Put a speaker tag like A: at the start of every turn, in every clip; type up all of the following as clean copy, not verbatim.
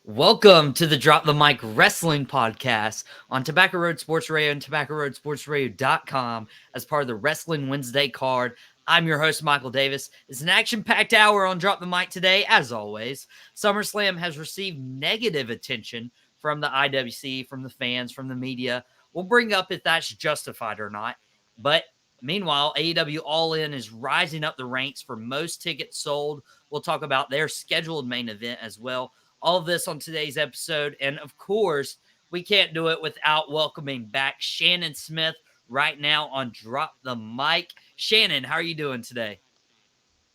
A: Welcome to the Drop the Mic Wrestling Podcast on Tobacco Road Sports Radio and TobaccoRoadSportsRadio.com as part of the Wrestling Wednesday card. I'm your host, Michael Davis. It's an action-packed hour on Drop the Mic today, as always. SummerSlam has received negative attention from the IWC, from the fans, from the media. We'll bring up if that's justified or not. But meanwhile, AEW All In is rising up the ranks for most tickets sold. We'll talk about their scheduled main event as well. All of this on today's episode. And of course, we can't do it without welcoming back Shannon Smith right now on Drop the Mic. Shannon, how are you doing today?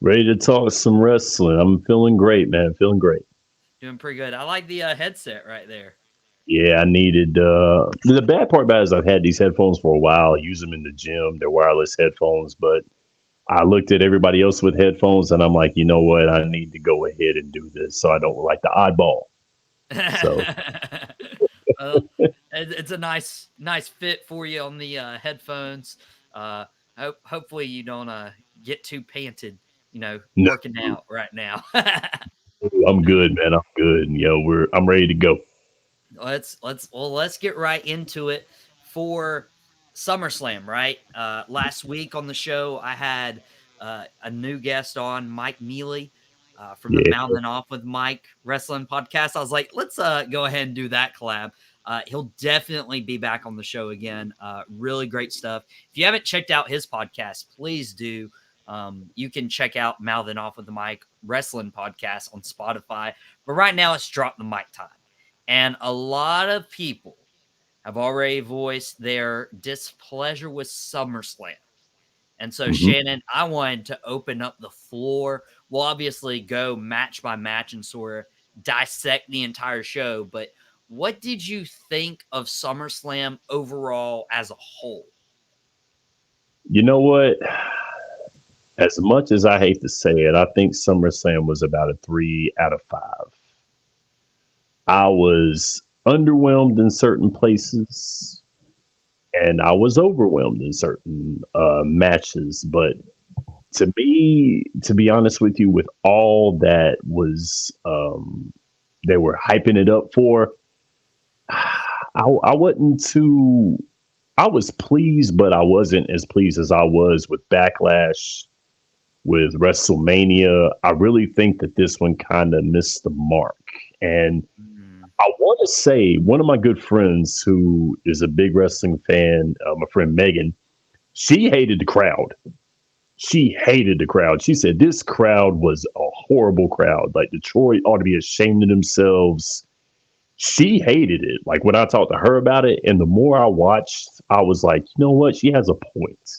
B: Ready to talk some wrestling. I'm feeling great, man. Feeling great.
A: Doing pretty good. I like the headset right there.
B: Yeah, I needed. The bad part about it is I've had these headphones for a while. I use them in the gym. They're wireless headphones, but I looked at everybody else with headphones, and I'm like, you know what? I need to go ahead and do this, so I don't look like the oddball. So
A: It's a nice fit for you on the headphones. Hopefully you don't get too panted, working out right now.
B: I'm good, man. I'm good. I'm ready to go.
A: Let's get right into it for SummerSlam, right? Last week on the show, I had a new guest on, Mike Mealy from the Mountain Off with Mike Wrestling Podcast. I was like, let's go ahead and do that collab. He'll definitely be back on the show again. Really great stuff. If you haven't checked out his podcast, please do. You can check out Mountain Off with the Mike Wrestling Podcast on Spotify. But right now, it's Drop the Mic time. And a lot of people have already voiced their displeasure with SummerSlam. And so, Shannon, I wanted to open up the floor. We'll obviously go match by match and sort of dissect the entire show. But what did you think of SummerSlam overall as a whole?
B: You know what? As much as I hate to say it, I think SummerSlam was about a 3 out of 5. I was underwhelmed in certain places, and I was overwhelmed in certain matches. But to me, to be honest with you, with all that was they were hyping it up for, I wasn't too. I was pleased, but I wasn't as pleased as I was with Backlash, with WrestleMania. I really think that this one kind of missed the mark. And I want to say one of my good friends who is a big wrestling fan, my friend Megan, she hated the crowd. She hated the crowd. She said this crowd was a horrible crowd. Like Detroit ought to be ashamed of themselves. She hated it. Like when I talked to her about it, and the more I watched, I was like, you know what? She has a point.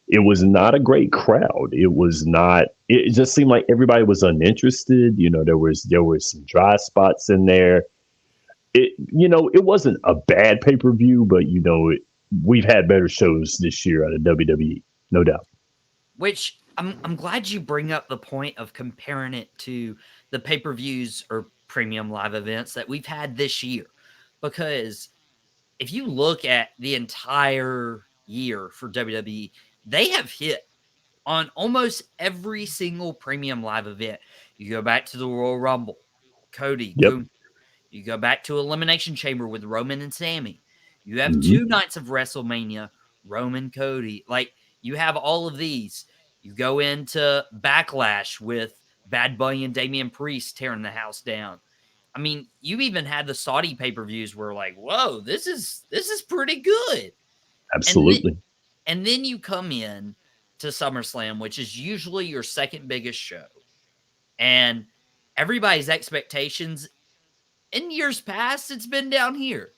B: It was not a great crowd. It was not. It just seemed like everybody was uninterested. There was some dry spots in there. It wasn't a bad pay-per-view, but we've had better shows this year out of WWE, no doubt.
A: Which I'm glad you bring up the point of comparing it to the pay-per-views or premium live events that we've had this year, because if you look at the entire year for WWE, they have hit on almost every single premium live event. You go back to the Royal Rumble, Cody, Gunther. You go back to Elimination Chamber with Roman and Sammy. You have 2 nights of WrestleMania, Roman, Cody. Like, you have all of these. You go into Backlash with Bad Bunny and Damian Priest tearing the house down. I mean, you even had the Saudi pay-per-views where like, whoa, this is pretty good.
B: Absolutely.
A: And then you come in to SummerSlam, which is usually your second biggest show. And everybody's expectations in years past, it's been down here.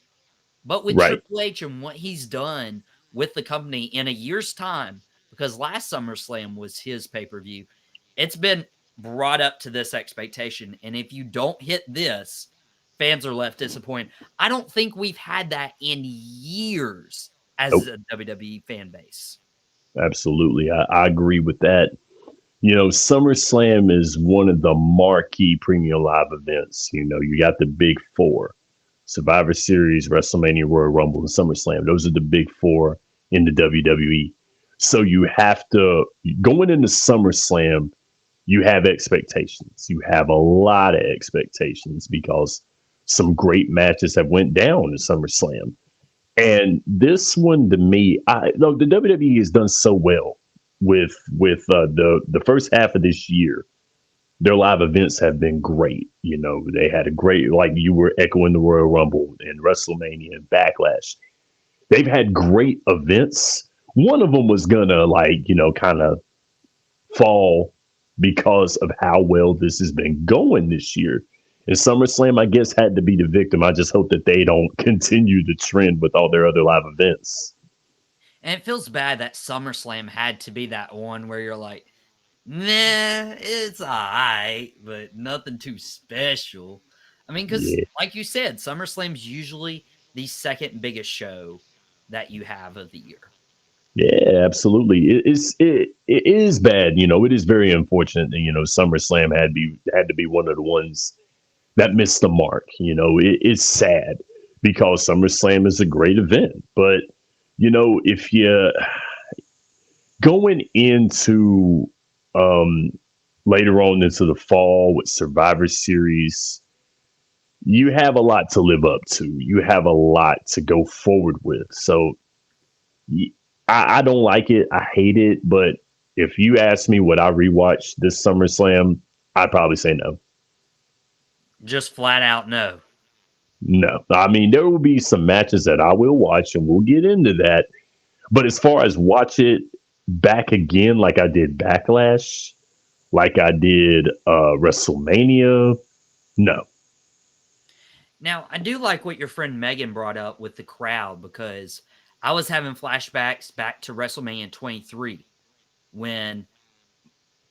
A: But with Triple H and what he's done with the company in a year's time, because last SummerSlam was his pay-per-view, it's been brought up to this expectation. And if you don't hit this, fans are left disappointed. I don't think we've had that in years as a WWE fan base.
B: Absolutely. I agree with that. SummerSlam is one of the marquee premium live events. You got the big 4, Survivor Series, WrestleMania, Royal Rumble, and SummerSlam. Those are the big 4 in the WWE. So you have to, going into SummerSlam, you have expectations. You have a lot of expectations because some great matches have went down in SummerSlam. And this one to me, I no, the WWE has done so well with the first half of this year. Their live events have been great. You know, they had a great, like you were echoing, the Royal Rumble and WrestleMania and Backlash. They've had great events. One of them was gonna, like, kind of fall because of how well this has been going this year. And SummerSlam, I guess, had to be the victim. I just hope that they don't continue the trend with all their other live events.
A: And it feels bad that SummerSlam had to be that one where you're like, nah, it's alright, but nothing too special. I mean, because
B: Yeah,
A: like you said, SummerSlam's usually the second biggest show that you have of the year.
B: yeah, absolutely. It is bad. It is very unfortunate that SummerSlam had to be one of the ones that missed the mark. It's sad because SummerSlam is a great event, but if you going into um later on into the fall with Survivor Series, you have a lot to live up to. You have a lot to go forward with. So I don't like it. I hate it. But if you ask me, would I rewatch this SummerSlam? I'd probably say no.
A: Just flat out no.
B: No. I mean, there will be some matches that I will watch, and we'll get into that. But as far as watch it back again, like I did Backlash, like I did WrestleMania, no.
A: Now, I do like what your friend Megan brought up with the crowd because I was having flashbacks back to WrestleMania 23 when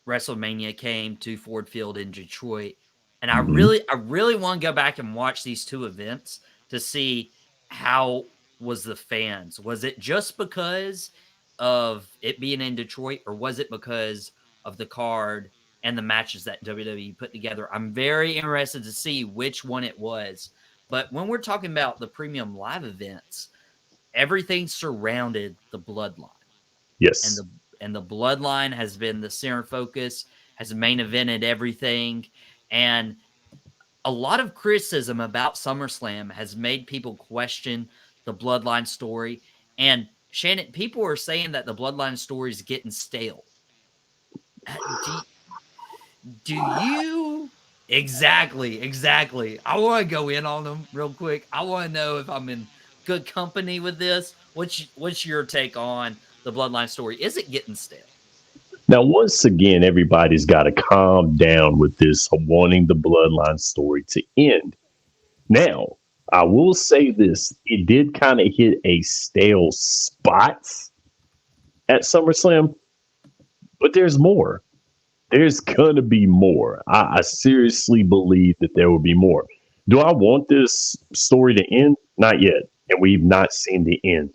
A: WrestleMania came to Ford Field in Detroit. And I
B: Hmm.
A: really, I really want to go back and watch these two events to see how was the fans. Was it just because of it being in Detroit, or was it because of the card and the matches that WWE put together? I'm very interested to see which one it was. But when we're talking about the premium live events, everything surrounded the bloodline, and
B: Yes.
A: the bloodline has been the center focus, has main evented everything, and a lot of criticism about SummerSlam has made people question the bloodline story. And Shannon, people are saying that the bloodline story is getting stale. Do you exactly? I want to go in on them real quick. I want to know if I'm in good company with this. What's your take on the bloodline story? Is it getting stale?
B: Now, once again, everybody's got to calm down with this wanting the bloodline story to end. Now, I will say this, it did kind of hit a stale spot at SummerSlam, but there's more. There's going to be more. I seriously believe that there will be more. Do I want this story to end? Not yet. And we've not seen the end.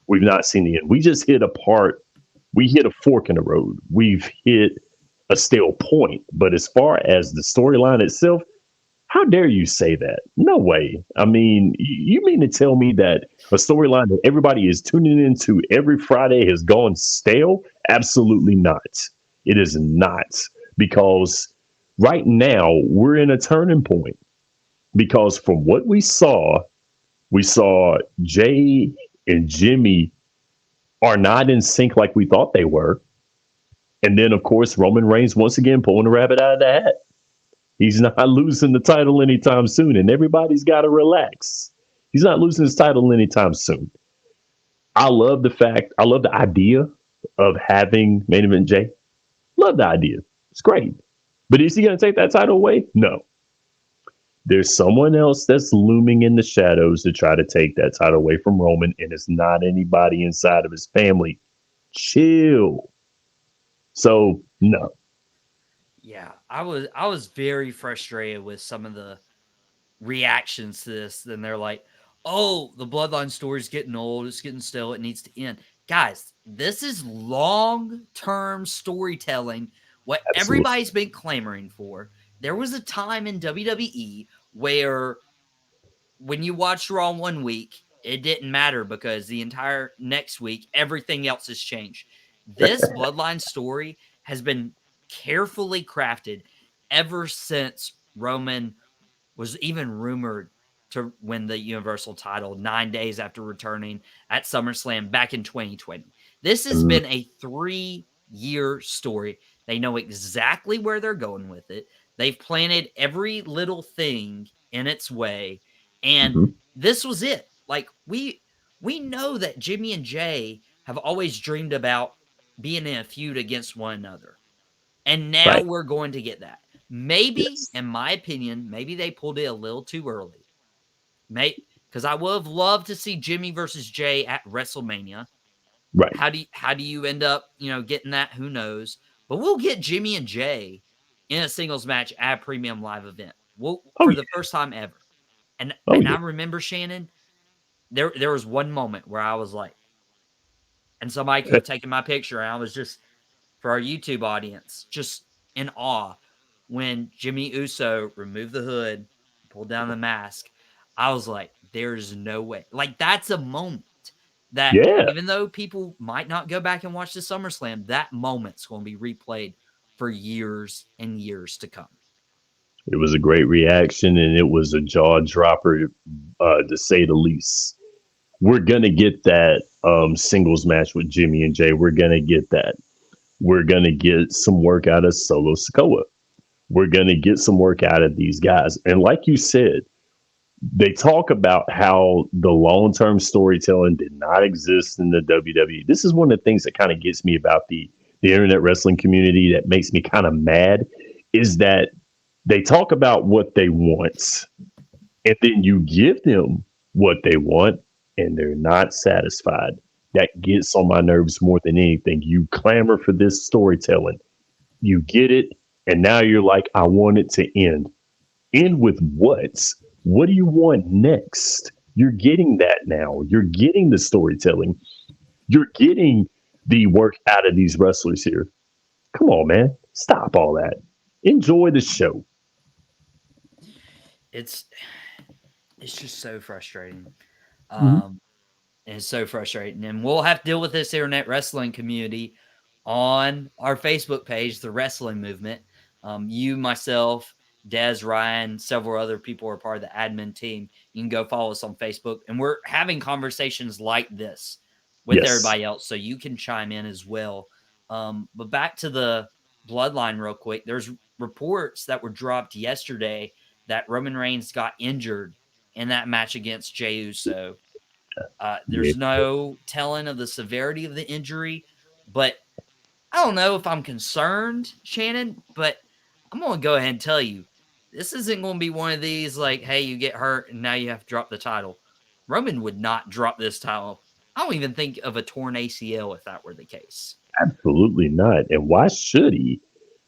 B: We've not seen the end. We just hit a part, we hit a fork in the road. We've hit a stale point. But as far as the storyline itself, how dare you say that? No way. I mean, you mean to tell me that a storyline that everybody is tuning into every Friday has gone stale? Absolutely not. It is not. Because right now we're in a turning point. Because from what we saw Jay and Jimmy are not in sync like we thought they were. And then, of course, Roman Reigns once again pulling the rabbit out of the hat. He's not losing the title anytime soon, and everybody's got to relax. He's not losing his title anytime soon. I love the idea of having main event Jay. Love the idea. It's great. But is he going to take that title away? No. There's someone else that's looming in the shadows to try to take that title away from Roman, and it's not anybody inside of his family. Chill. So, no.
A: Yeah, I was very frustrated with some of the reactions to this. Then they're like, "Oh, the bloodline story is getting old. It's getting stale. It needs to end." Guys, this is long-term storytelling. What
B: Absolutely.
A: everybody's been clamoring for. There was a time in WWE where when you watched Raw one week, it didn't matter because the entire next week, everything else has changed. This bloodline story has been carefully crafted ever since Roman was even rumored to win the Universal title 9 days after returning at SummerSlam back in 2020. This has
B: Mm,
A: been a 3-year story. They know exactly where they're going with it. They've planted every little thing in its way, and
B: mhm.
A: this was it. Like we know that Jimmy and Jay have always dreamed about being in a feud against one another. And now
B: Right.
A: we're going to get that. Maybe,
B: Yes.
A: in my opinion, maybe they pulled it a little too early. Because I would have loved to see Jimmy versus Jay at WrestleMania.
B: Right.
A: How do you end up, getting that? Who knows? But we'll get Jimmy and Jay in a singles match at a premium live event.
B: Oh
A: For
B: yeah.
A: the first time ever. And
B: Oh
A: and
B: yeah.
A: I remember, Shannon, there was one moment where I was like, and somebody could have taken my picture, and I was just, for our YouTube audience, just in awe when Jimmy Uso removed the hood, pulled down the mask. I was like, there's no way. Like, that's a moment that,
B: Yeah.
A: even though people might not go back and watch the SummerSlam, that moment's going to be replayed for years and years to come.
B: It was a great reaction, and it was a jaw dropper, to say the least. We're gonna get that singles match with Jimmy and Jay. We're gonna get that. We're gonna get some work out of Solo Sikoa. We're gonna get some work out of these guys. And like you said, they talk about how the long term storytelling did not exist in the WWE. This is one of the things that kind of gets me about the internet wrestling community that makes me kind of mad is that they talk about what they want and then you give them what they want and they're not satisfied. That gets on my nerves more than anything. You clamor for this storytelling, you get it, and now you're like, I want it to end. End with what? What do you want next? You're getting that now. You're getting the storytelling. You're getting the work out of these wrestlers here. Come on, man. Stop all that. Enjoy the show.
A: It's it's just so frustrating.
B: Mhm.
A: Um, And it's so frustrating. And we'll have to deal with this internet wrestling community on our Facebook page, The Wrestling Movement. You, myself, Des, Ryan, several other people are part of the admin team. You can go follow us on Facebook. And we're having conversations like this with
B: Yes.
A: everybody else. So you can chime in as well. But back to the Bloodline real quick. There's reports that were dropped yesterday that Roman Reigns got injured in that match against Jey Uso.
B: Yeah.
A: There's no telling of the severity of the injury, but I don't know if I'm concerned, Shannon, but I'm going to go ahead and tell you this isn't going to be one of these like, hey, you get hurt and now you have to drop the title. Roman would not drop this title. I don't even think of a torn ACL if that were the case.
B: Absolutely not. And why should he?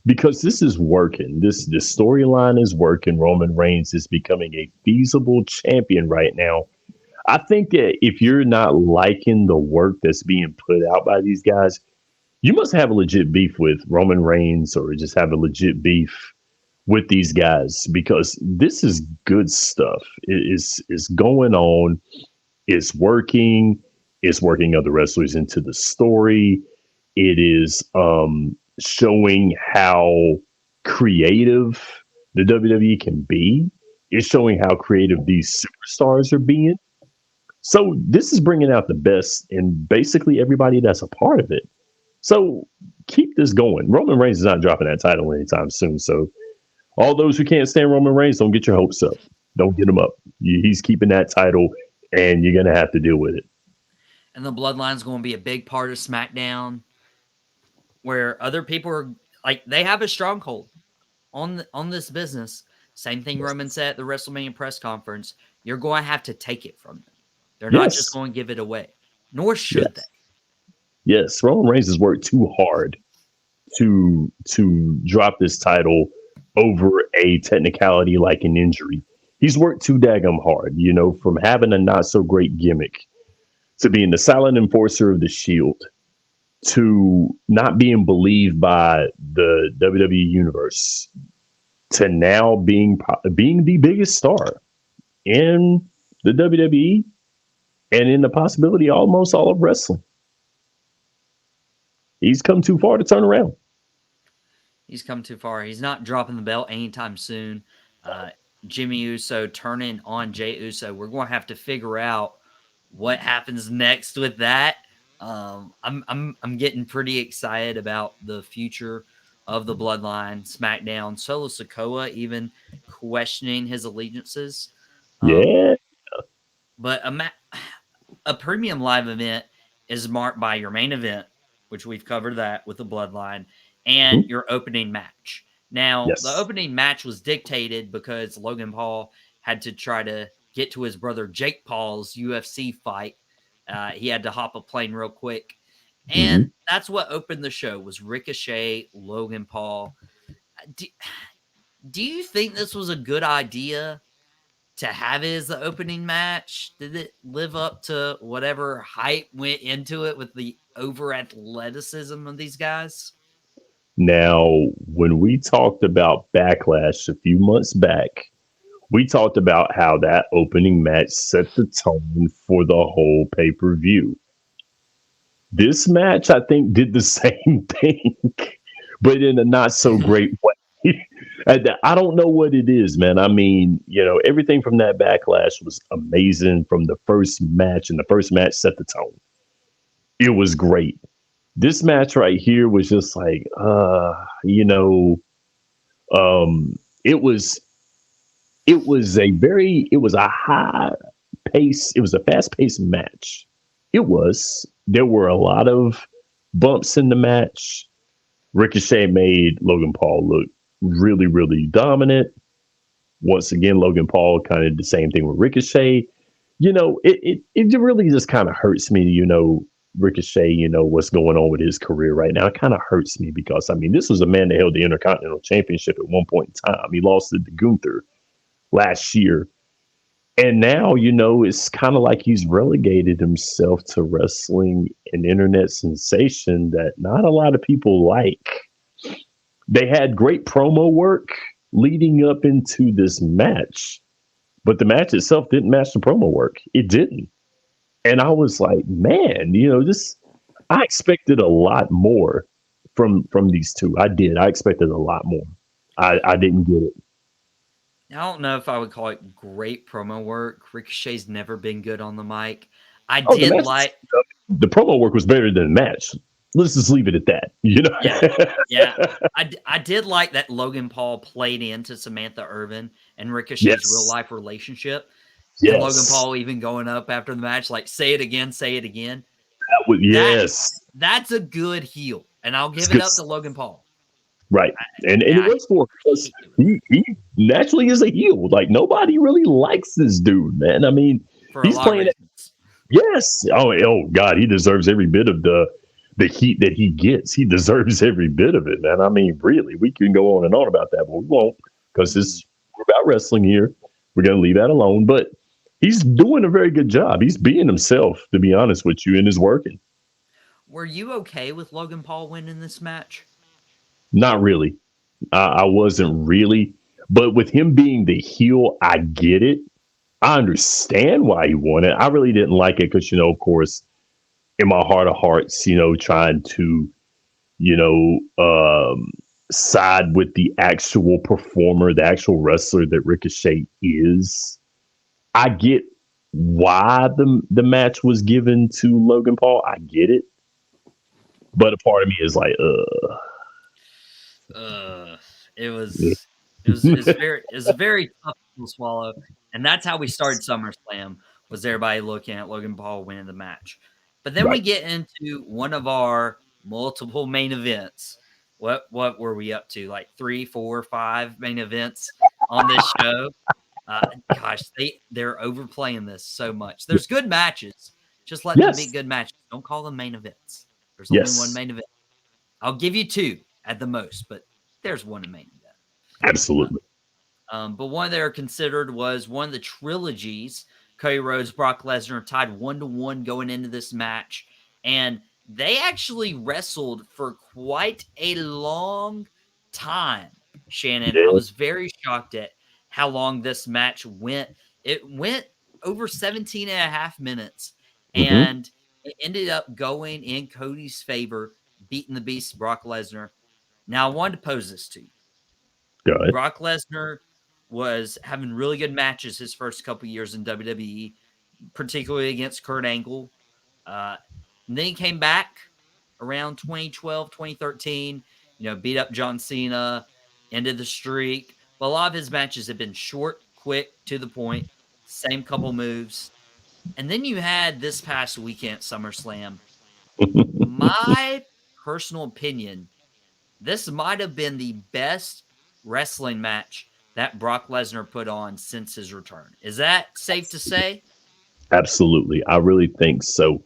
B: Because this is working. This storyline is working. Roman Reigns is becoming a feasible champion right now. I think that if you're not liking the work that's being put out by these guys, you must have a legit beef with Roman Reigns or just have a legit beef with these guys because this is good stuff. It's going on. It's working. It's working other wrestlers into the story. It is showing how creative the WWE can be. It's showing how creative these superstars are being. So this is bringing out the best in basically everybody that's a part of it. So keep this going. Roman Reigns is not dropping that title anytime soon. So all those who can't stand Roman Reigns, don't get your hopes up. Don't get him up. He's keeping that title, and you're gonna have to deal with it.
A: And the Bloodline's going to be a big part of SmackDown where other people are like, they have a stronghold on this business. Same thing Roman said at the WrestleMania press conference. You're going to have to take it from them. They're not just
B: Yes,
A: going to give it away, nor should they.
B: yes, yes. Roman Reigns has worked too hard to drop this title over a technicality like an injury. He's worked too daggum hard, from having a not so great gimmick to being the silent enforcer of the Shield to not being believed by the WWE universe to now being the biggest star in the WWE and in the possibility almost all of wrestling. He's come too far to turn around.
A: He's come too far. He's not dropping the belt anytime soon. Uh, Jimmy Uso turning on Jey Uso. We're going to have to figure out what happens next with that. I'm getting pretty excited about the future of the Bloodline. SmackDown. Solo Sikoa even questioning his allegiances. Um,
B: Yeah.
A: but a premium live event is marked by your main event, which we've covered that with the Bloodline, and
B: Mhm.
A: your opening match. Now, the
B: Yes.
A: opening match was dictated because Logan Paul had to try to get to his brother Jake Paul's UFC fight. He had to hop a plane real quick, and
B: Hmm.
A: that's what opened the show was Ricochet, Logan Paul. Do, do you think this was a good idea to have it as the opening match? Did it live up to whatever hype went into it with the over athleticism of these guys?
B: Now, when we talked about Backlash a few months back, we talked about how that opening match set the tone for the whole pay per view. This match, I think, did the same thing, but in a not so great way. I don't know what it is, man. I mean, everything from that Backlash was amazing from the first match, and the first match set the tone. It was great. This match right here was just like, it was it was a high pace, it was a fast paced match. It was. There were a lot of bumps in the match. Ricochet made Logan Paul look really, really dominant. Once again, Logan Paul kind of did the same thing with Ricochet. It really just kind of hurts me, Ricochet, what's going on with his career right now. It kind of hurts me because, I mean, this was a man that held the Intercontinental Championship at one point in time. He lost it to Gunther last year. And now, it's kind of like he's relegated himself to wrestling an internet sensation that not a lot of people like. They had great promo work leading up into this match, but the match itself didn't match the promo work. It didn't. And I was like, man, this I expected a lot more from these two. I did. I expected a lot more. I didn't get it.
A: I don't know if I would call it great promo work. Ricochet's never been good on the mic. I
B: Oh, the
A: did
B: match,
A: like,
B: the promo work was better than the match. Let's just leave it at that.
A: yeah, yeah. I did like that Logan Paul played into Samantha Irvin and Ricochet's real
B: Yes.
A: life relationship. And Logan
B: Yes.
A: Paul even going up after the match, like, say it again, say it again. That
B: Yes.
A: that's a good heel, and I'll
B: It's
A: give it
B: good
A: up to
B: stuff.
A: Logan Paul.
B: Right. And it
A: I
B: works for him because
A: hate doing
B: he naturally is a heel. Like nobody really likes this dude, man. I mean,
A: for a
B: he's
A: lot of
B: playing.
A: reasons.
B: Yes. Oh God, he deserves every bit of the heat that he gets. He deserves every bit of it, man. I mean, really, we can go on and on about that, but we won't because
A: Mhm.
B: we're about wrestling here. We're gonna leave that alone. But he's doing a very good job. He's being himself, to be honest with you, and is working.
A: Were you okay with Logan Paul winning this match?
B: Not really. I wasn't really, but with him being the heel, I get it. I understand why he won it. I really didn't like it because, of course, in my heart of hearts, trying to you know, side with the actual performer, the actual wrestler that Ricochet is. I get why the match was given to Logan Paul. I get it, but a part of me is like,
A: Uh, it was it's a very tough pill to swallow, and that's how we started SummerSlam, was everybody looking at Logan Paul winning the match. But then we
B: right.
A: get into one of our multiple main events. What were we up to? Like 3, 4, 5 main events on this show? Gosh, they're overplaying this so much. There's good matches. Just let them be
B: Yes,
A: good matches. Don't call them main events. There's only one
B: yes,
A: main event. I'll give you 2 at the most, but there's one main event.
B: absolutely.
A: But one they are considered was one of the trilogies. Cody Rhodes, Brock Lesnar tied 1-1 going into this match, and they actually wrestled for quite a long time. Shannon, I
B: Yeah.
A: was very shocked at how long this match went. It went over 17 and a half minutes,
B: Hmm.
A: and it ended up going in Cody's favor, beating the Beast Brock Lesnar. Now, I wanted to pose this to you.
B: Go ahead.
A: Brock Lesnar was having really good matches his first couple years in WWE, particularly against Kurt Angle. Uh, and then he came back around 2012, 2013, beat up John Cena, ended the streak. But a lot of his matches have been short, quick, to the point, same couple moves. And then you had this past weekend, SummerSlam. My personal opinion, this might have been the best wrestling match that Brock Lesnar put on since his return. Is that safe to say?
B: Absolutely. I really think so.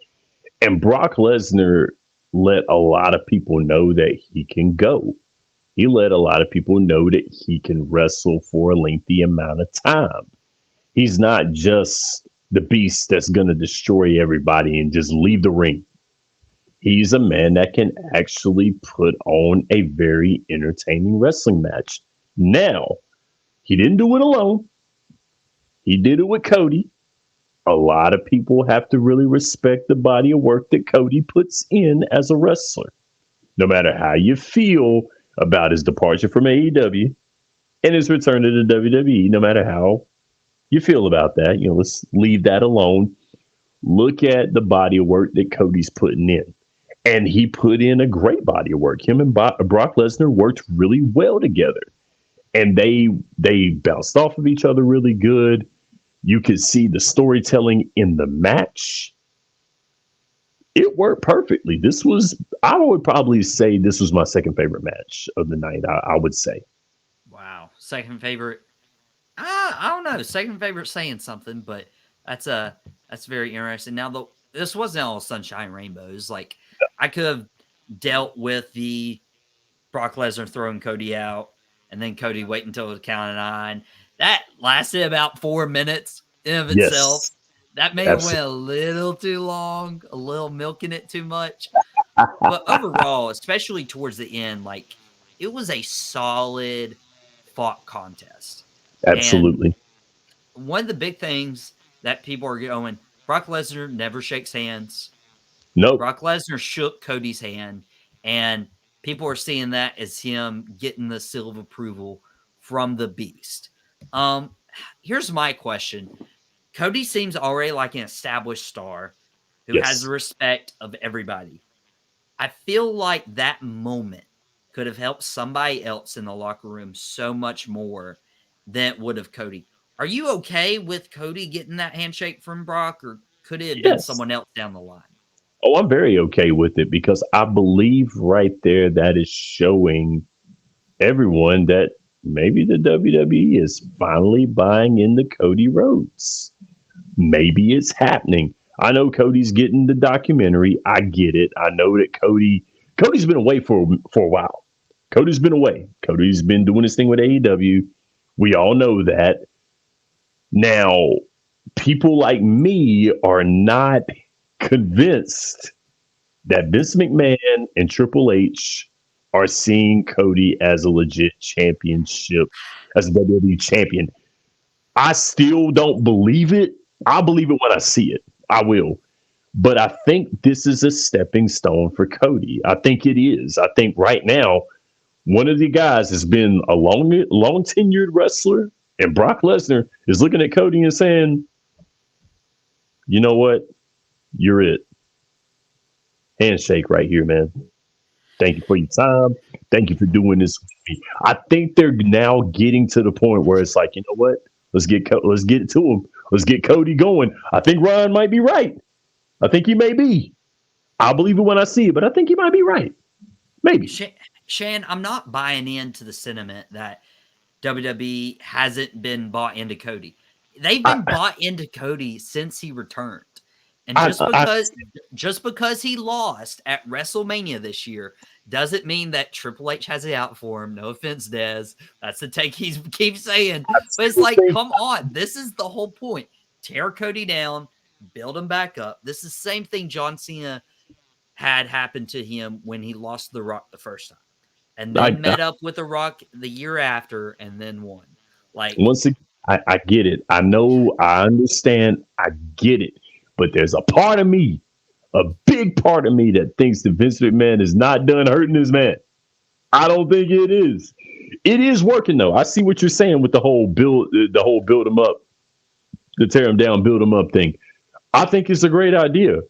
B: And Brock Lesnar let a lot of people know that he can go. He let a lot of people know that he can wrestle for a lengthy amount of time. He's not just the beast that's going to destroy everybody and just leave the ring. He's a man that can actually put on a very entertaining wrestling match. Now, he didn't do it alone. He did it with Cody. A lot of people have to really respect the body of work that Cody puts in as a wrestler. No matter how you feel about his departure from AEW and his return to the WWE, no matter how you feel about that, let's leave that alone. Look at the body of work that Cody's putting in. And he put in a great body of work. Him and Brock Lesnar worked really well together. And they bounced off of each other really good. You could see the storytelling in the match. It worked perfectly. I would probably say this was my second favorite match of the night. I would say.
A: Wow. Second favorite. I don't know. Second favorite saying something, but that's very interesting. Now, this wasn't all sunshine and rainbows. Like, I could have dealt with the Brock Lesnar throwing Cody out and then Cody waiting until the count of 9. That lasted about 4 minutes in of itself.
B: Yes,
A: That may have went
B: absolutely.
A: a little too long, a little milking it too much. But overall, especially towards the end, like, it was a solid fought contest. And
B: Absolutely.
A: one of the big things that people are going, Brock Lesnar never shakes hands.
B: Nope.
A: Brock Lesnar shook Cody's hand, and people are seeing that as him getting the seal of approval from the Beast. Here's my question. Cody seems already like an established star who has the
B: Yes.
A: respect of everybody. I feel like that moment could have helped somebody else in the locker room so much more than it would have Cody. Are you okay with Cody getting that handshake from Brock, or could it have been
B: Yes.
A: someone else down the line?
B: Oh, I'm very okay with it because I believe right there that is showing everyone that maybe the WWE is finally buying into Cody Rhodes. Maybe it's happening. I know Cody's getting the documentary. I get it. I know that Cody's been away for a while. Cody's been away. Cody's been doing his thing with AEW. We all know that. Now, people like me are not convinced that Vince McMahon and Triple H are seeing Cody as a legit championship, as a WWE champion. I still don't believe it. I'll believe it when I see it. I will. But I think this is a stepping stone for Cody. I think it is. I think right now, one of the guys has been a long tenured wrestler, and Brock Lesnar is looking at Cody and saying, you know what? You're it. Handshake right here, man. Thank you for your time. Thank you for doing this with me. I think they're now getting to the point where it's like, you know what? Let's get it to him. Let's get Cody going. I think Ryan might be right. I think he may be. I'll believe it when I see it, but I think he might be right. Maybe.
A: Shan, I'm not buying into the sentiment that WWE hasn't been bought into Cody. They've been
B: I,
A: bought into Cody since he returned. And
B: I, I,
A: just because he lost at WrestleMania this year doesn't mean that Triple H has it out for him. No offense, Dez. That's the take he keeps saying.
B: I
A: But it's
B: still
A: like,
B: think
A: come on. This is the whole point. Tear Cody down, build him back up. This is the same thing John Cena had happened to him when he lost The Rock the first time. And then
B: I
A: met up with The Rock the year after and then won. Like,
B: once again, I get it. I know, I understand, I get it. But there's a part of me, a big part of me that thinks that Vince McMahon is not done hurting his man. I don't think it is. It is working though. I see what you're saying with the whole build them up, the tear them down, build them up thing. I think it's a great idea.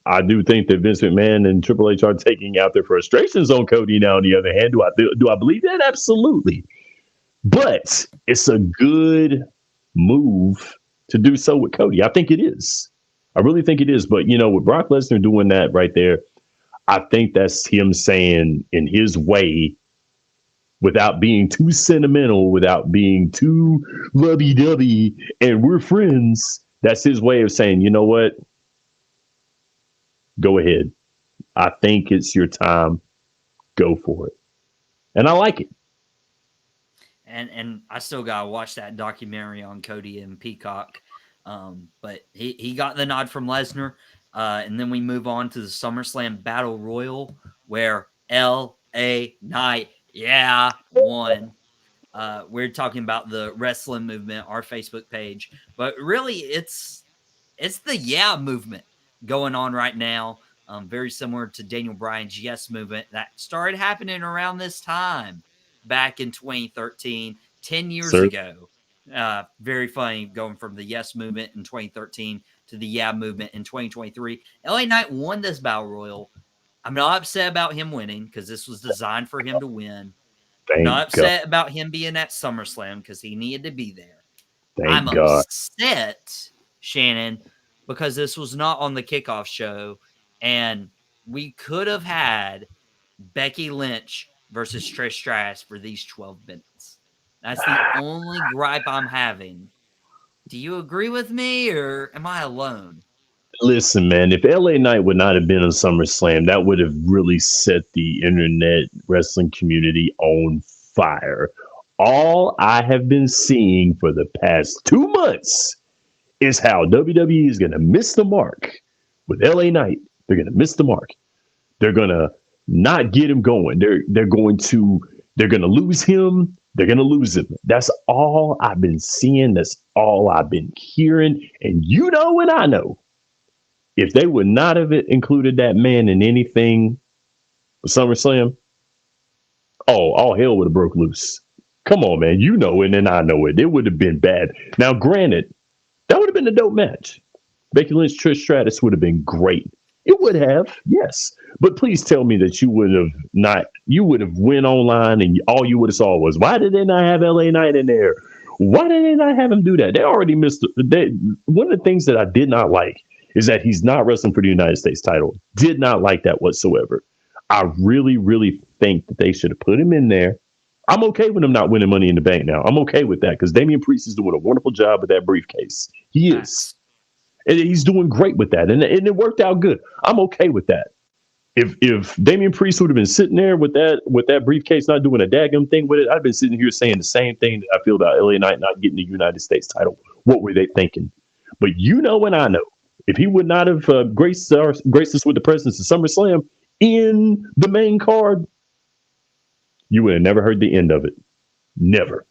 B: I do think that Vince McMahon and Triple H are taking out their frustrations on Cody now. On the other hand, do I believe that? Absolutely. But it's a good move to do so with Cody. I think it is. I really think it is. But, with Brock Lesnar doing that right there, I think that's him saying in his way, without being too sentimental, without being too lovey-dovey, and we're friends. That's his way of saying, you know what? Go ahead. I think it's your time. Go for it. And I like it.
A: And I still gotta watch that documentary on Cody and Peacock. But he got the nod from Lesnar. And then we move on to the SummerSlam Battle Royal, where L.A. Knight, won. We're talking about the wrestling movement, our Facebook page, but really it's the movement going on right now. Very similar to Daniel Bryan's yes movement that started happening around this time back in 2013, 10 years
B: Sir,
A: ago. Very funny going from the yes movement in 2013 to the movement in 2023. LA Knight won this Battle Royal. I'm not upset about him winning because this was designed for him to win. I'm not
B: thank God.
A: upset about him being at SummerSlam because he needed to be there. I'm
B: Thank God.
A: upset, Shannon, because this was not on the kickoff show, and we could have had Becky Lynch versus Trish Stratus for these 12 minutes. That's the only gripe I'm having. Do you agree with me, or am I alone?
B: Listen, man, if LA Knight would not have been on SummerSlam, that would have really set the internet wrestling community on fire. All I have been seeing for the past 2 months is how WWE is going to miss the mark with LA Knight. They're going to miss the mark. They're going to not get him going. They're going to lose him. They're going to lose him. That's all I've been seeing. That's all I've been hearing. And and I know, if they would not have included that man in anything for SummerSlam, all hell would have broke loose. Come on, man. And I know it. It would have been bad. Now, granted, that would have been a dope match. Becky Lynch, Trish Stratus would have been great. It would have, yes. But please tell me that you would have went online and all you would have saw was, why did they not have LA Knight in there? Why did they not have him do that? They already missed one of the things that I did not like is that he's not wrestling for the United States title. Did not like that whatsoever. I really, really think that they should have put him in there. I'm okay with him not winning Money in the Bank now. I'm okay with that because Damian Priest is doing a wonderful job with that briefcase. He is. And he's doing great with that. And it worked out good. I'm okay with that. If Damian Priest would have been sitting there with that briefcase, not doing a daggum thing with it, I'd been sitting here saying the same thing that I feel about LA Knight not getting the United States title. What were they thinking? But and I know, if he would not have graced us with the presence of SummerSlam in the main card, you would have never heard the end of it. Never.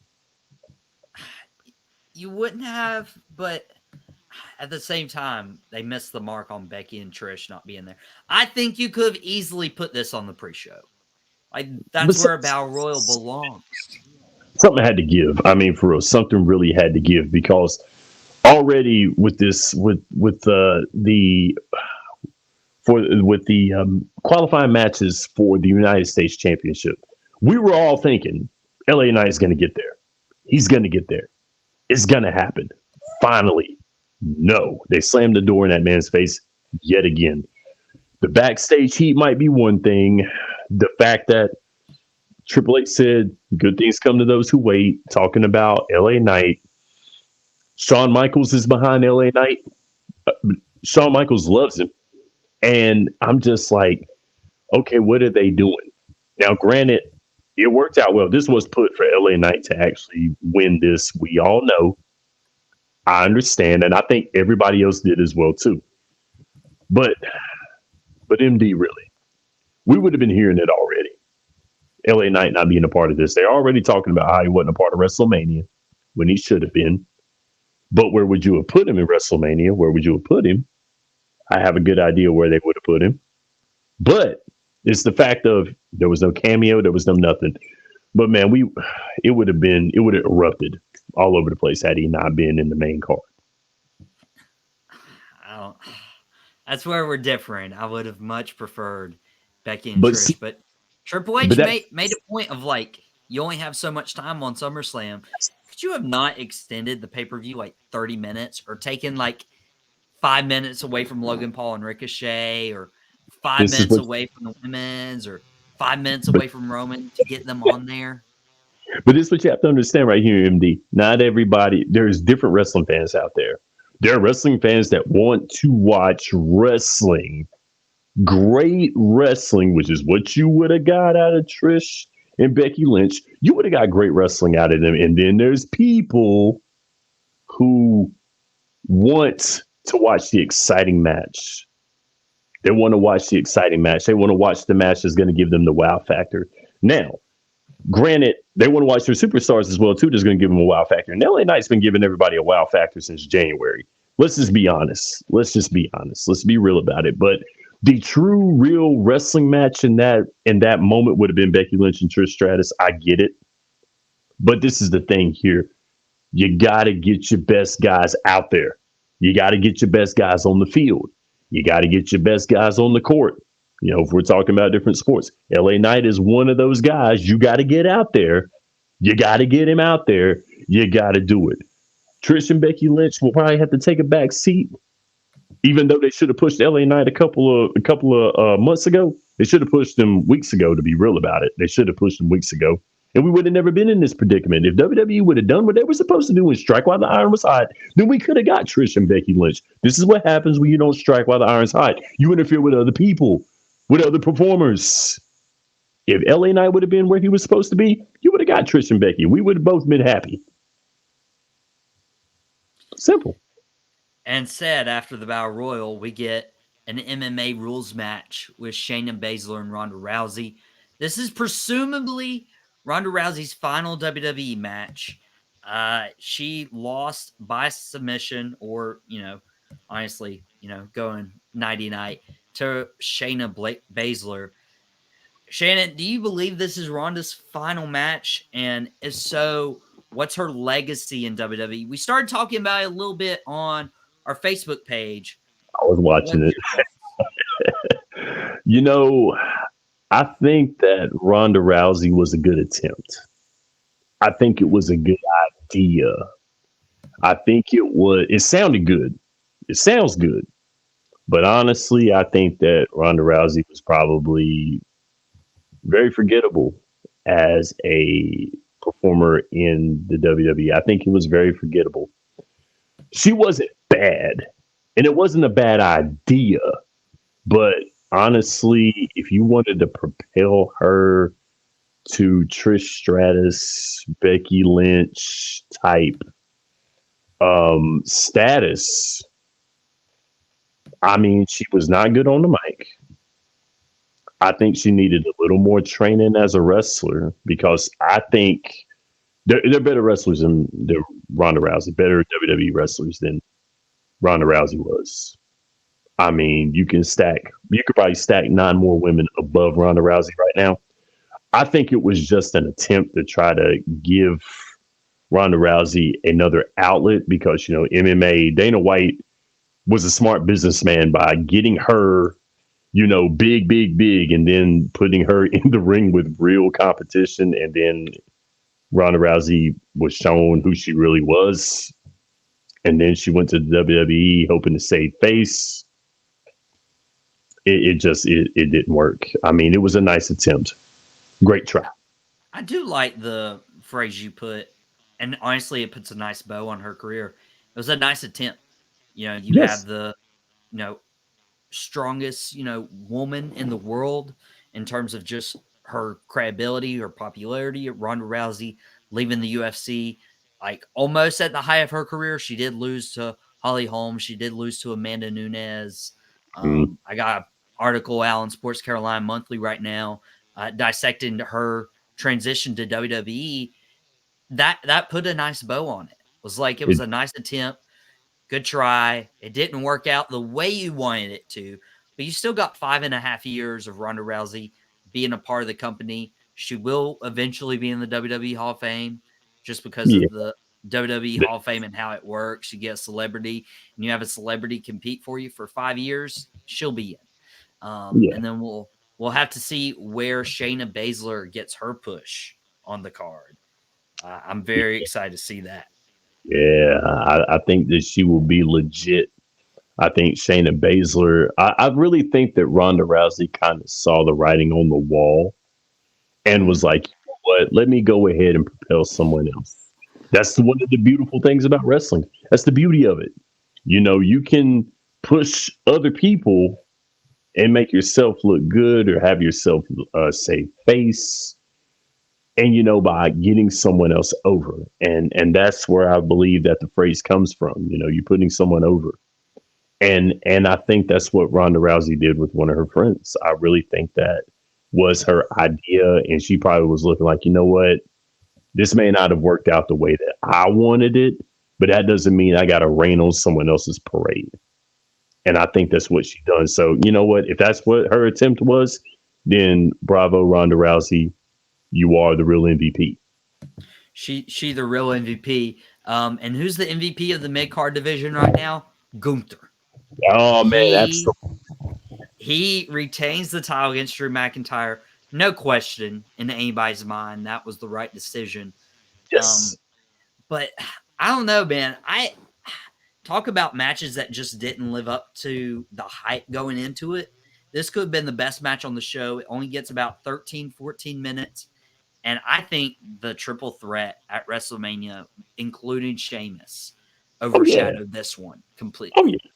A: You wouldn't have, but at the same time, they missed the mark on Becky and Trish not being there. I think you could have easily put this on the pre-show. That's where a Battle Royal belongs.
B: Something had to give. I mean, for real, something really had to give because already with this, with the qualifying matches for the United States Championship, we were all thinking LA Knight is going to get there. He's going to get there. It's going to happen. Finally. No, they slammed the door in that man's face yet again. The backstage heat might be one thing. The fact that Triple H said good things come to those who wait, talking about LA Knight. Shawn Michaels is behind LA Knight. Shawn Michaels loves him. And I'm just like, okay, what are they doing? Now, granted, it worked out well. This was put for LA Knight to actually win this. We all know. I understand, and I think everybody else did as well too. But MD, really, we would have been hearing it already. LA Knight not being a part of this. They're already talking about how he wasn't a part of WrestleMania when he should have been. But where would you have put him in WrestleMania? Where would you have put him? I have a good idea where they would have put him. But It's the fact of there was no cameo, there was no nothing. But man, it would have erupted all over the place had he not been in the main card.
A: I don't. That's where we're different. I would have much preferred Becky and
B: But
A: Trish,
B: see,
A: but Triple
B: but
A: H
B: that
A: made a point of like you only have so much time on SummerSlam. Could you have not extended the pay per view like 30 minutes or taken like 5 minutes away from Logan Paul and Ricochet, or five
B: this is
A: minutes
B: what
A: away from the women's, or 5 minutes
B: but
A: away from Roman to get them on there?
B: but this is what you have to understand right here, MD. Not everybody. There's different wrestling fans out there. There are wrestling fans that want to watch wrestling, great wrestling, which is what you would have got out of Trish and Becky Lynch. You would have got great wrestling out of them. And then there's people who want to watch the exciting match. They want to watch the exciting match. They want to watch the match that's going to give them the wow factor. Now, granted, they want to watch their superstars as well too. That's going to give them a wow factor. And LA Knight's been giving everybody a wow factor since January. Let's just be honest. Let's just be honest. Let's be real about it. But the true, real wrestling match in that moment would have been Becky Lynch and Trish Stratus. I get it, but this is the thing here. You got to get your best guys out there. You got to get your best guys on the field. You got to get your best guys on the court. You know, if we're talking about different sports, LA Knight is one of those guys. You got to get out there. You got to get him out there. You got to do it. Trish and Becky Lynch will probably have to take a back seat, even though they should have pushed LA Knight a couple of months ago. They should have pushed them weeks ago. To be real about it, they should have pushed them weeks ago, and we would have never been in this predicament. If WWE would have done what they were supposed to do and strike while the iron was hot, then we could have got Trish and Becky Lynch. This is what happens when you don't strike while the iron's hot. You interfere with other people, with other performers. If LA Knight would have been where he was supposed to be, you would have got Trish and Becky. We would have both been happy. Simple.
A: And said after the Battle Royal, we get an MMA rules match with Shayna Baszler and Ronda Rousey. This is presumably Ronda Rousey's final WWE match. She lost by submission, or honestly, going nighty night to Shayna Baszler. Shannon, do you believe this is Ronda's final match? And if so, what's her legacy in WWE? We started talking about it a little bit on our Facebook page.
B: I was watching
A: What's
B: it.
A: your thoughts?
B: You know, I think that Ronda Rousey was a good attempt. I think it was a good idea. I think it sounded good. It sounds good. But honestly, I think that Ronda Rousey was probably very forgettable as a performer in the WWE. I think he was very forgettable. She wasn't bad, and it wasn't a bad idea. But honestly, if you wanted to propel her to Trish Stratus, Becky Lynch type status, I mean, she was not good on the mic. I think she needed a little more training as a wrestler because I think they're better wrestlers than Ronda Rousey, better WWE wrestlers than Ronda Rousey was. I mean, you could probably stack nine more women above Ronda Rousey right now. I think it was just an attempt to try to give Ronda Rousey another outlet because, MMA, Dana White was a smart businessman by getting her, big, big, big, and then putting her in the ring with real competition. And then Ronda Rousey was shown who she really was. And then she went to the WWE hoping to save face. It didn't work. I mean, it was a nice attempt. Great try.
A: I do like the phrase you put, and honestly, it puts a nice bow on her career. It was a nice attempt. You have
B: Yes.
A: the, you know, strongest, woman in the world in terms of just her credibility or popularity. Ronda Rousey leaving the UFC like almost at the height of her career. She did lose to Holly Holm. She did lose to Amanda Nunes.
B: Mm.
A: I got an article out on Sports Carolina Monthly right now dissecting her transition to WWE. That put a nice bow on it. It was
B: It,
A: a nice attempt. Good try. It didn't work out the way you wanted it to, but you still got 5.5 years of Ronda Rousey being a part of the company. She will eventually be in the WWE Hall of Fame just because
B: Yeah,
A: of the WWE Hall of Fame and how it works. You get a celebrity and you have a celebrity compete for you for 5 years, she'll be in.
B: yeah,
A: And then we'll have to see where Shayna Baszler gets her push on the card. I'm very excited to see that.
B: yeah. I think that she will be legit. I think Shayna Baszler. I really think that Ronda Rousey kind of saw the writing on the wall and was
A: Mm.
B: like, you know what? Let me go ahead and propel someone else. That's one of the beautiful things about wrestling. That's the beauty of it. You can push other people and make yourself look good or have yourself save face, and by getting someone else over, and that's where I believe that the phrase comes from. You're putting someone over, and I think that's what Ronda Rousey did with one of her friends. I really think that was her idea, and she probably was looking like, what, this may not have worked out the way that I wanted it, but that doesn't mean I got to rain on someone else's parade. And I think that's what she done. So you know what? If that's what her attempt was, then bravo, Ronda Rousey. You are the real MVP.
A: She the real MVP. And who's the MVP of the mid card division right now? Gunther.
B: Oh man,
A: He
B: absolutely.
A: he retains the title against Drew McIntyre. No question in anybody's mind that was the right decision.
B: Yes.
A: Um, but I don't know, man. I talk about matches that just didn't live up to the hype going into it. This could have been the best match on the show. It only gets about 13, 14 minutes. And I think the triple threat at WrestleMania, including Sheamus,
B: Oh yeah.
A: overshadowed this one
B: Oh
A: completely.
B: yeah.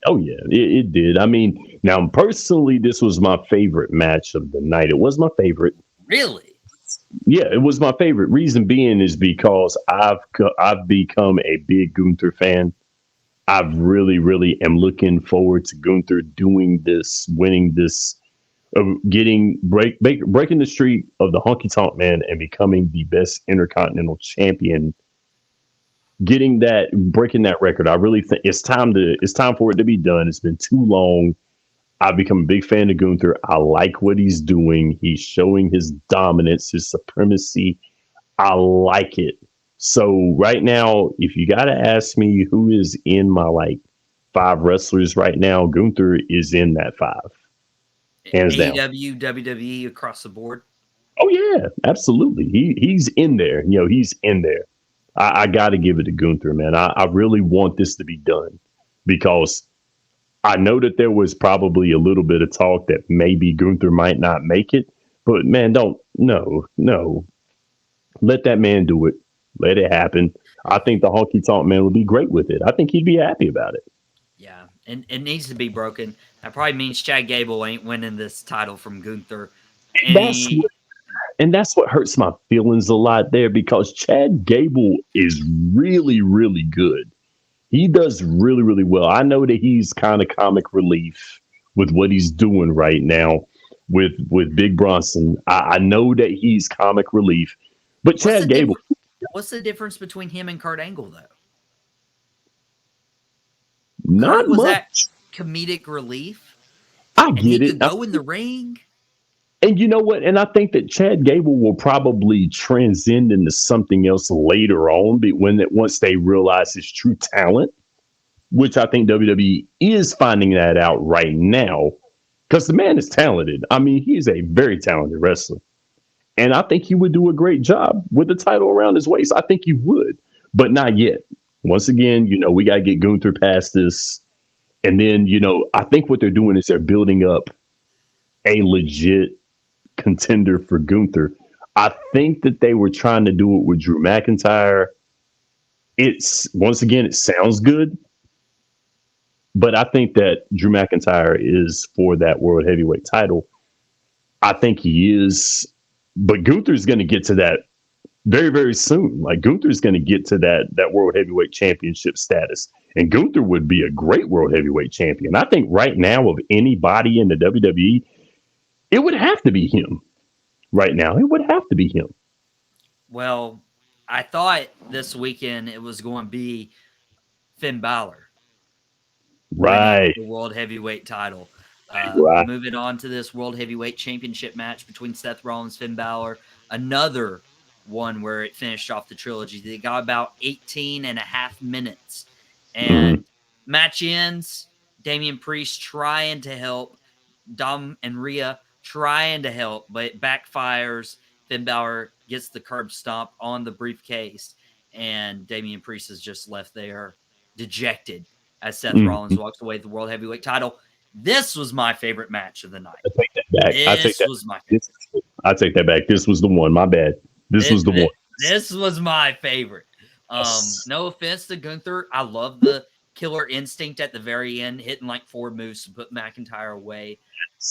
B: Oh yeah. It did. I mean, now personally, this was my favorite match of the night. It was my favorite.
A: Really?
B: Yeah, it was my favorite. Reason being is because I've become a big Gunther fan. I really, really am looking forward to Gunther doing this, winning this, getting breaking the streak of the Honky Tonk Man and becoming the best Intercontinental Champion. Getting that, breaking that record. I really think it's time for it to be done. It's been too long. I've become a big fan of Gunther. I like what he's doing. He's showing his dominance, his supremacy. I like it. So right now, if you got to ask me who is in my like five wrestlers right now, Gunther is in that five, hands down.
A: AEW, WWE across the board.
B: Oh yeah, absolutely. He's in there. He's in there. I got to give it to Gunther, man. I really want this to be done because I know that there was probably a little bit of talk that maybe Gunther might not make it, but man, don't no. Let that man do it. Let it happen. I think the Honky Tonk Man would be great with it. I think he'd be happy about it.
A: Yeah, and it needs to be broken. That probably means Chad Gable ain't winning this title from Gunther.
B: And that's
A: Any
B: what hurts my feelings a lot there because Chad Gable is really, really good. He does really, really well. I know that he's kind of comic relief with what he's doing right now with Big Bronson. I know that he's comic relief, but
A: what's the
B: Chad Gable,
A: difference? What's the difference between him and Kurt Angle though?
B: not
A: Kurt was that
B: much.
A: comedic relief,
B: I
A: and he
B: get it.
A: could go in the ring.
B: And you know what? And I think that Chad Gable will probably transcend into something else later on, but once they realize his true talent, which I think WWE is finding that out right now, because the man is talented. I mean, he is a very talented wrestler, and I think he would do a great job with the title around his waist. I think he would, but not yet. Once again, we got to get Gunther past this, and then I think what they're doing is they're building up a legit contender for Gunther. I think that they were trying to do it with Drew McIntyre. It's once again, it sounds good, but I think that Drew McIntyre is for that world heavyweight title. I think he is, but Gunther's going to get to that very, very soon. Like Gunther's going to get to that world heavyweight championship status, and Gunther would be a great world heavyweight champion. I think right now of anybody in the WWE, it would have to be him. Right now, it would have to be him.
A: Well, I thought this weekend it was going to be Finn Balor winning
B: Right.
A: the world heavyweight title.
B: Right.
A: Moving on to this World Heavyweight Championship match between Seth Rollins, Finn Balor, another one where it finished off the trilogy. They got about 18 and a half minutes.
B: Mm-hmm.
A: And match ends, Damian Priest trying to help, Dom and Rhea trying to help, but it backfires. Finn Balor gets the curb stomp on the briefcase, and Damian Priest is just left there dejected as Seth Rollins
B: Mm-hmm.
A: walks away with the World Heavyweight title. This was my favorite match of the night.
B: I take that back. I take
A: This
B: that.
A: was my favorite.
B: This, I take that back. This was the one. My bad. This was the one.
A: This was my favorite.
B: Yes.
A: No offense to Gunther. I love the killer instinct at the very end, hitting like 4 moves to put McIntyre away.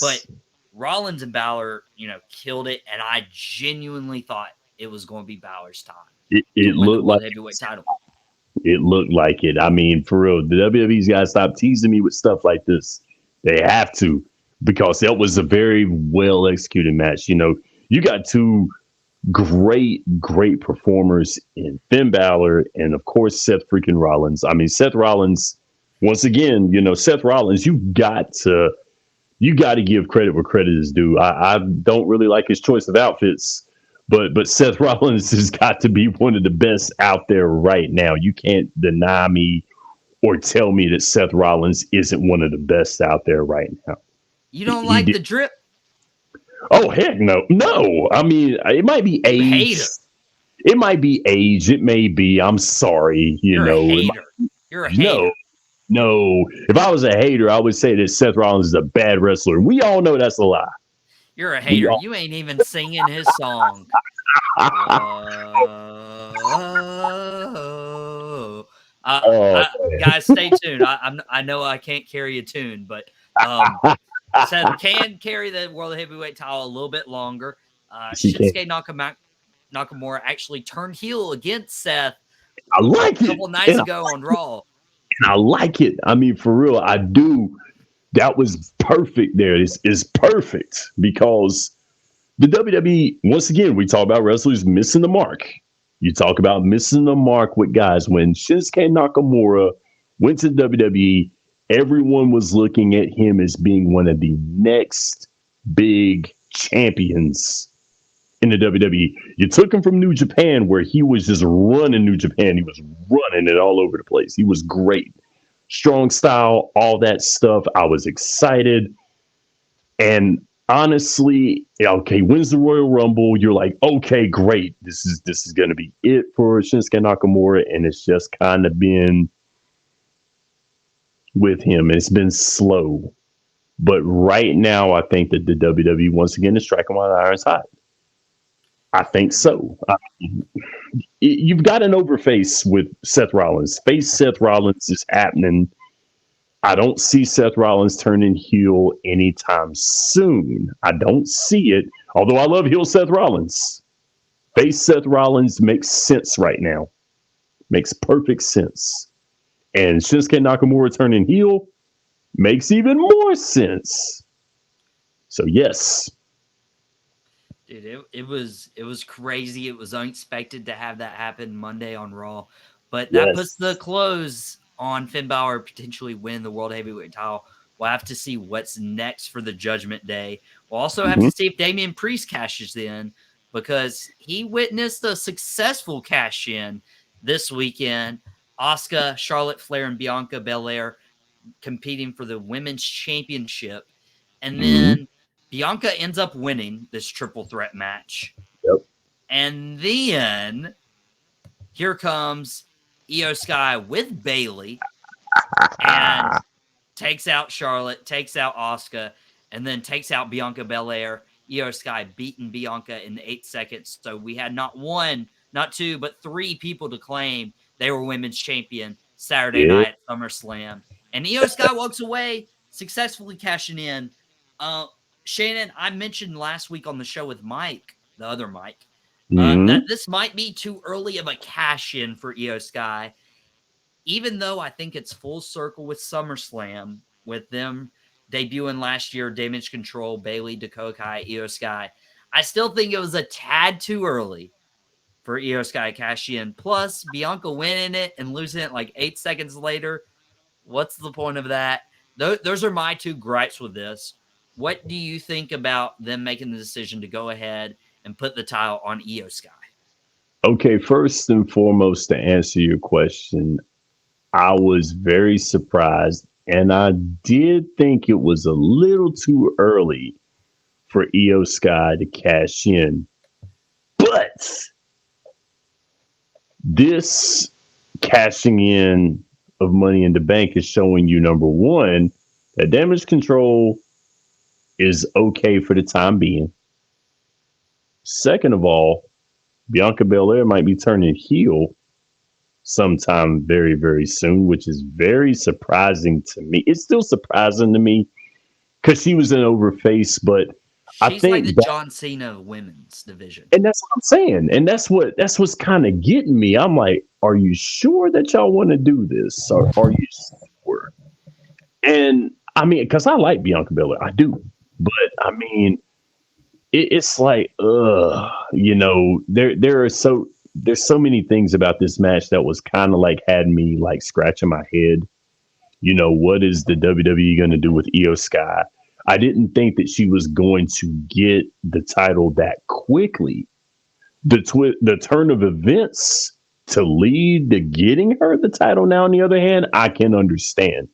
A: But Rollins and Balor, killed it, and I genuinely thought it was going to be Balor's time to
B: It
A: win the
B: looked like
A: World Heavyweight title.
B: it looked like it. I mean, for real, the WWE's got to stop teasing me with stuff like this. They have to, because that was a very well executed match. You got two great performers in Finn Balor and of course Seth freaking Rollins. I mean, Seth Rollins, once again, Seth Rollins, you got to give credit where credit is due. I don't really like his choice of outfits, but Seth Rollins has got to be one of the best out there right now. You can't deny me or tell me that Seth Rollins isn't one of the best out there right now.
A: You don't
B: He
A: like
B: did.
A: the drip?
B: Oh heck no, no. I mean, it might be
A: You hate
B: age.
A: it.
B: It might be age. It may be. I'm sorry.
A: You're a hater. You're a hater.
B: No, no. If I was a hater, I would say that Seth Rollins is a bad wrestler. We all know that's a lie.
A: You're a
B: We
A: hater.
B: all.
A: You ain't even singing his song. Whoa.
B: Oh,
A: Guys, stay tuned. I know I can't carry a tune, but Seth can carry the World Heavyweight title a little bit longer.
B: she can't.
A: Shinsuke Nakamura actually turned heel against Seth
B: I like
A: a
B: it,
A: couple nights
B: and
A: ago on Raw.
B: I like it. I mean, for real, I do. That was perfect. There, this is perfect because the WWE. Once again, we talk about wrestlers missing the mark. You talk about missing the mark with guys. When Shinsuke Nakamura went to WWE, everyone was looking at him as being one of the next big champions in the WWE. You took him from New Japan, where he was just running New Japan. He was running it all over the place. He was great. Strong style, all that stuff. I was excited. And honestly, okay, wins the Royal Rumble. You're like, okay, great. This is gonna be it for Shinsuke Nakamura. And it's just kind of been with him. It's been slow. But right now, I think that the WWE once again is striking while the iron's hot. I think so. You've got an overface with Seth Rollins. Face Seth Rollins is happening. I don't see Seth Rollins turning heel anytime soon. I don't see it. Although I love heel Seth Rollins. Face Seth Rollins makes sense right now. Makes perfect sense. And Shinsuke Nakamura turning heel makes even more sense. So yes.
A: Dude, it was crazy. It was unexpected to have that happen Monday on Raw, but that puts the
B: Yes.
A: close on Finn Balor potentially win the World Heavyweight title. We'll have to see what's next for the Judgment Day. We'll also have
B: Mm-hmm.
A: to see if Damian Priest cashes in, because he witnessed a successful cash in this weekend. Asuka, Charlotte Flair, and Bianca Belair competing for the women's championship, and
B: Mm-hmm.
A: then Bianca ends up winning this triple threat match.
B: Yep.
A: And then here comes Io Sky with Bailey and takes out Charlotte, takes out Asuka, and then takes out Bianca Belair. Io Sky beating Bianca in 8 seconds. So we had not one, not two, but 3 people to claim they were women's champion Saturday
B: Yeah.
A: night at SummerSlam. And Io Sky walks away, successfully cashing in. Shannon, I mentioned last week on the show with Mike, the other Mike, that
B: Mm-hmm.
A: this might be too early of a cash in for Io Sky, even though I think it's full circle with SummerSlam, with them debuting last year, Damage Control, Bailey, Dakota Kai, Io Sky. I still think it was a tad too early for Io Sky cash in. Plus, Bianca winning it and losing it like 8 seconds later. What's the point of that? those are my two gripes with this. What do you think about them making the decision to go ahead and put the title on Io Sky?
B: Okay, first and foremost, to answer your question, I was very surprised, and I did think it was a little too early for Io Sky to cash in. But this cashing in of Money in the Bank is showing you, number one, that Damage Control is okay for the time being. Second of all, Bianca Belair might be turning heel sometime very, very soon, which is very surprising to me. It's still surprising to me because she was an overface, but I
A: She's like the
B: think that,
A: John Cena of women's division.
B: and that's what I'm saying, and that's what's kind of getting me. I'm like, are you sure that y'all want to do this, or are you sure? And I mean, because I like Bianca Belair, I do, but I mean, it's like, there's so many things about this match that was kind of like had me like scratching my head. What is the WWE going to do with Io Sky? I didn't think that she was going to get the title that quickly. The turn of events to lead to getting her the title now, on the other hand, I can understand.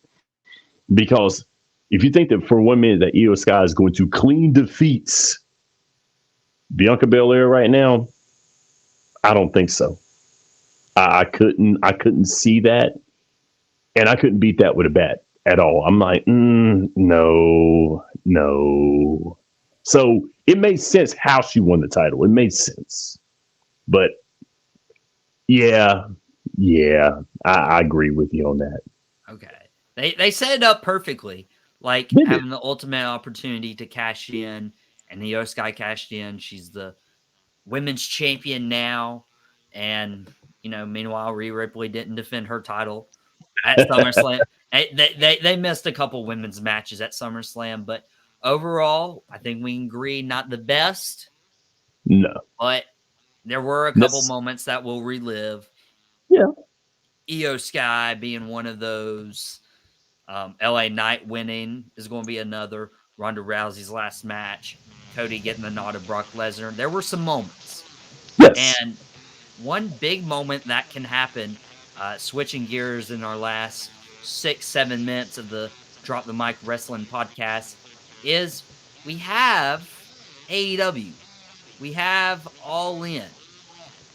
B: Because if you think that for 1 minute that Io Sky is going to clean defeats Bianca Belair right now, I don't think so. I couldn't see that, and I couldn't beat that with a bat at all. I'm like, no, no. So it made sense how she won the title. It made sense, but yeah, yeah, I agree with you on that.
A: Okay. They set it up perfectly, like
B: Did it?
A: having the ultimate opportunity to cash in, and the Io Sky cashed in. She's the women's champion now, and meanwhile, Rhea Ripley didn't defend her title at SummerSlam. They missed a couple women's matches at SummerSlam, but overall, I think we can agree not the best,
B: No.
A: but there were a couple
B: This,
A: moments that we'll relive.
B: yeah.
A: Io Sky being one of those. LA Knight winning is going to be another. Ronda Rousey's last match. Cody getting the nod of Brock Lesnar. There were some moments.
B: Yes.
A: And one big moment that can happen, switching gears in our last 6-7 minutes of the Drop the Mic Wrestling podcast, is we have AEW. We have All In.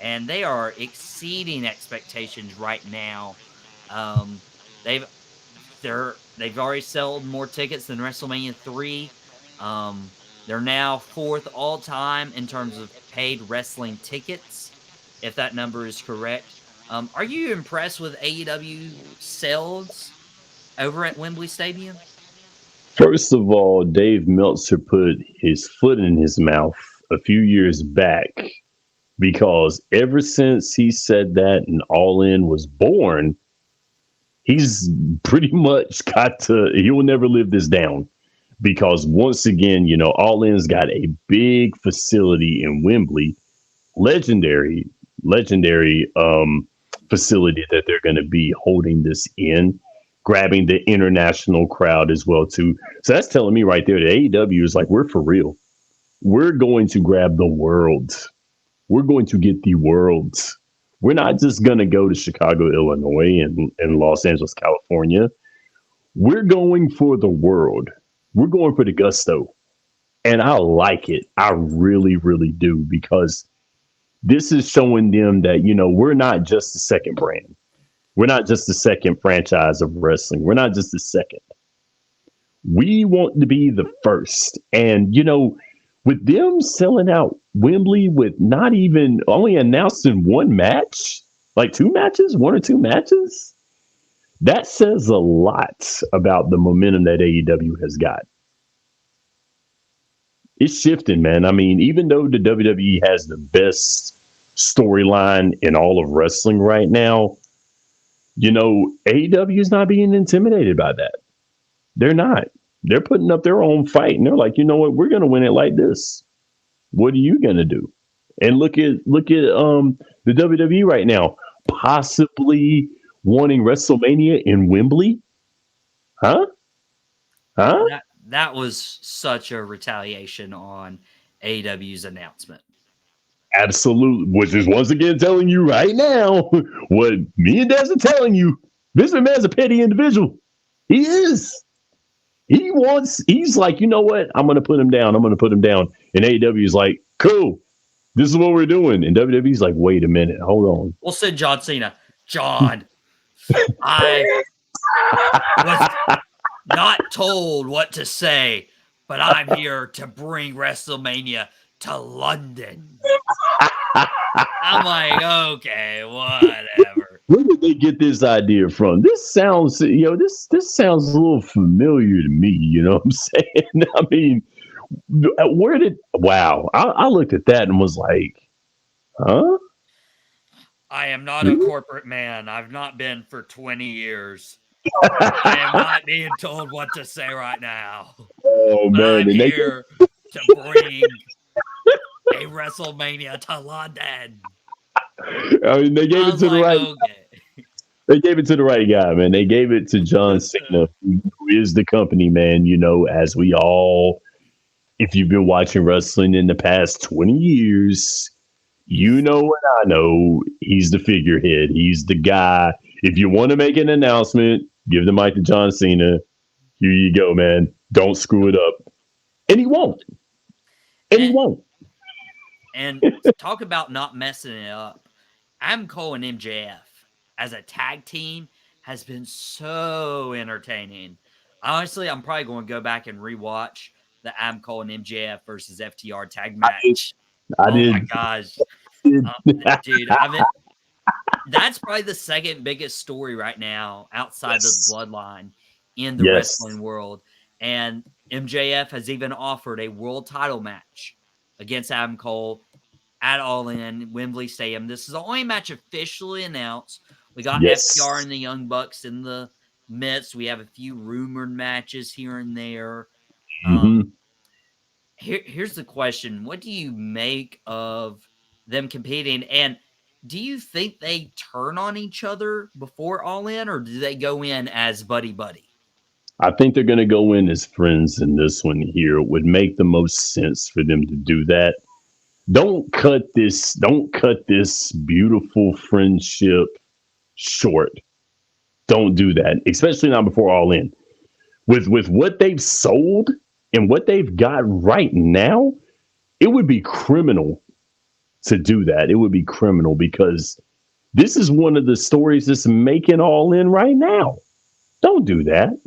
A: And they are exceeding expectations right now. They've they've already sold more tickets than WrestleMania 3. They're now fourth all time in terms of paid wrestling tickets, if that number is correct. Are you impressed with AEW sales over at Wembley Stadium?
B: First of all, Dave Meltzer put his foot in his mouth a few years back, because ever since he said that and All In was born, he's pretty much he will never live this down, because once again, All In's got a big facility in Wembley, legendary facility that they're going to be holding this in, grabbing the international crowd as well too. So that's telling me right there that AEW is like, we're for real. We're going to grab the world. We're going to get the world. We're not just going to go to Chicago, Illinois, and Los Angeles, California. We're going for the world. We're going for the gusto. And I like it. I really, really do, because this is showing them that, we're not just the second brand. We're not just the second franchise of wrestling. We're not just the second. We want to be the first. And, with them selling out Wembley with not even only announcing one match, like one or two matches, that says a lot about the momentum that AEW has got. It's shifting, man. I mean, even though the WWE has the best storyline in all of wrestling right now, AEW is not being intimidated by that. They're not. They're putting up their own fight, and they're like, you know what? We're going to win it like this. What are you going to do? And look at the WWE right now, possibly wanting WrestleMania in Wembley, huh? Huh?
A: That was such a retaliation on AEW's announcement.
B: Absolutely. Which is once again telling you right now what me and Des are telling you. Vince McMahon's a petty individual. He is. He's like, you know what? I'm going to put him down. I'm going to put him down. And AEW is like, cool. This is what we're doing. And WWE's like, wait a minute. Hold on.
A: We'll send John Cena. John, I was not told what to say, but I'm here to bring WrestleMania to London. I'm like, okay, whatever.
B: Where did they get this idea from? This sounds, this sounds a little familiar to me. You know what I'm saying? I mean, wow. I looked at that and was like, huh?
A: I am not a corporate man. I've not been for 20 years. I am not being told what to say right now.
B: Oh,
A: But
B: man.
A: I'm
B: And
A: here to bring a WrestleMania to London.
B: I mean, they gave it to the right.
A: Okay.
B: They gave it to the right guy, man. They gave it to John Cena, who is the company, man. You know, as we all, if you've been watching wrestling in the past 20 years, you know what I know. He's the figurehead. He's the guy. If you want to make an announcement, give the mic to John Cena. Here you go, man. Don't screw it up. And he won't. And he won't.
A: And talk about not messing it up. Adam Cole and MJF as a tag team has been so entertaining. Honestly, I'm probably going to go back and rewatch the Adam Cole and MJF versus FTR tag match.
B: I did.
A: My gosh. Dude, that's probably the second biggest story right now outside of the Bloodline in the wrestling world. And MJF has even offered a world title match against Adam Cole at All In Wembley Stadium. This is the only match officially announced. We got FTR and the Young Bucks in the midst. We have a few rumored matches here and there. Here's the question. What do you make of them competing? And do you think they turn on each other before All In, or do they go in as buddy-buddy?
B: I think they're going to go in as friends in this one here. It would make the most sense for them to do that. Don't cut this beautiful friendship short. Don't do that, especially not before All In. With what they've sold and what they've got right now, it would be criminal to do that. It would be criminal because this is one of the stories that's making All In right now. Don't do that.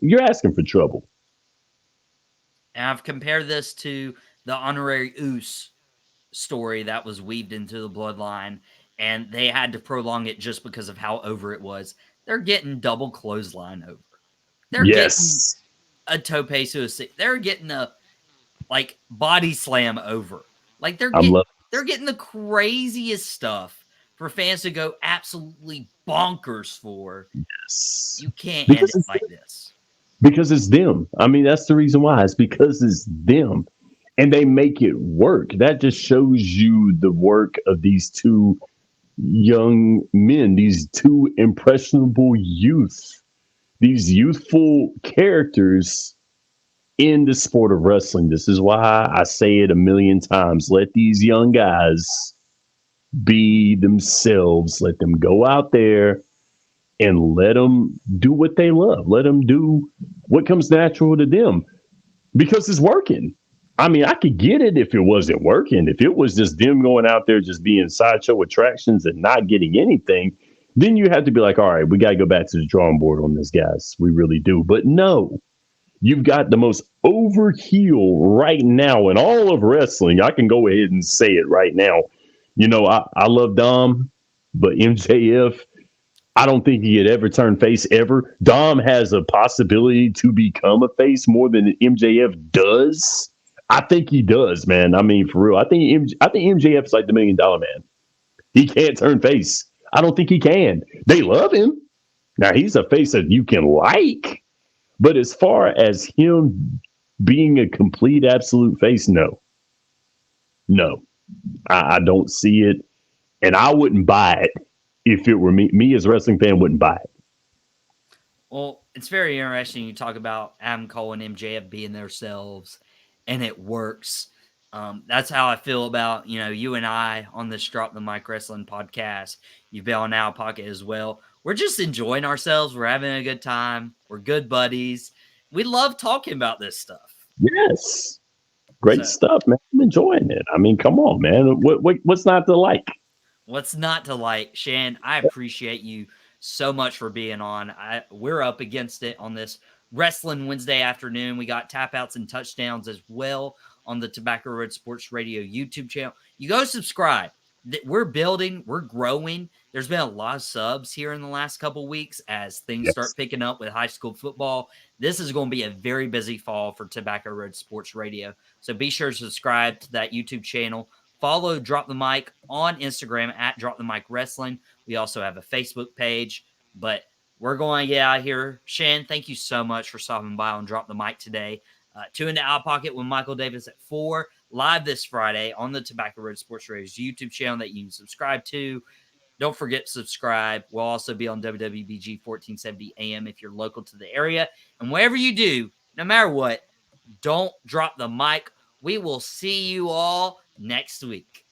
B: You're asking for trouble.
A: And I've compared this to the Honorary Uce story that was weaved into the Bloodline, and they had to prolong it just because of how over it was. They're getting double clothesline over. They're getting a tope suicide. They're getting a body slam over. Like they're getting the craziest stuff for fans to go absolutely bonkers for.
B: Yes.
A: You can't end it like this.
B: Because it's them. I mean, that's the reason why. It's because it's them. And they make it work. That just shows you the work of these two young men, these two impressionable youth, these youthful characters in the sport of wrestling. This is why I say it a million times. Let these young guys be themselves. Let them go out there and let them do what they love. Let them do what comes natural to them because it's working. I mean, I could get it if it wasn't working. If it was just them going out there just being sideshow attractions and not getting anything, then you have to be like, all right, we got to go back to the drawing board on this, guys. We really do. But no, you've got the most over heel right now in all of wrestling. I can go ahead and say it right now. You know, I love Dom, but MJF, I don't think he could ever turn face ever. Dom has a possibility to become a face more than MJF does. I think he does, man. I mean, for real. I think MJF is like the $1 million man. He can't turn face. I don't think he can. They love him. Now, he's a face that you can like. But as far as him being a complete, absolute face, no. No. I don't see it. And I wouldn't buy it if it were me. Me as a wrestling fan wouldn't buy it.
A: Well, it's very interesting. You talk about Adam Cole and MJF being themselves, and it works. That's how I feel about you and I on this Drop the Mic Wrestling podcast. You've been on Now Pocket as well. We're just enjoying ourselves. We're having a good time. We're good buddies. We love talking about this stuff.
B: Yes. Great
A: So
B: stuff, man. I'm enjoying it. I mean, come on, man. What's not to like?
A: what's not to like? Shan, I appreciate you so much for being on. We're up against it on this Wrestling Wednesday afternoon. We got tap outs and touchdowns as well on the Tobacco Road Sports Radio YouTube channel. You go subscribe. We're building, we're growing. There's been a lot of subs here in the last couple weeks as things
B: Yes.
A: start picking up with high school football. This is going to be a very busy fall for Tobacco Road Sports Radio. So be sure to subscribe to that YouTube channel. Follow Drop the Mic on Instagram at Drop the Mic Wrestling. We also have a Facebook page, but we're going to get out of here. Shan, thank you so much for stopping by on Drop the Mic today. Tune into Out Pocket with Michael Davis at 4, live this Friday on the Tobacco Road Sports Radio's YouTube channel that you can subscribe to. Don't forget to subscribe. We'll also be on WWBG 1470 AM if you're local to the area. And whatever you do, no matter what, don't drop the mic. We will see you all next week.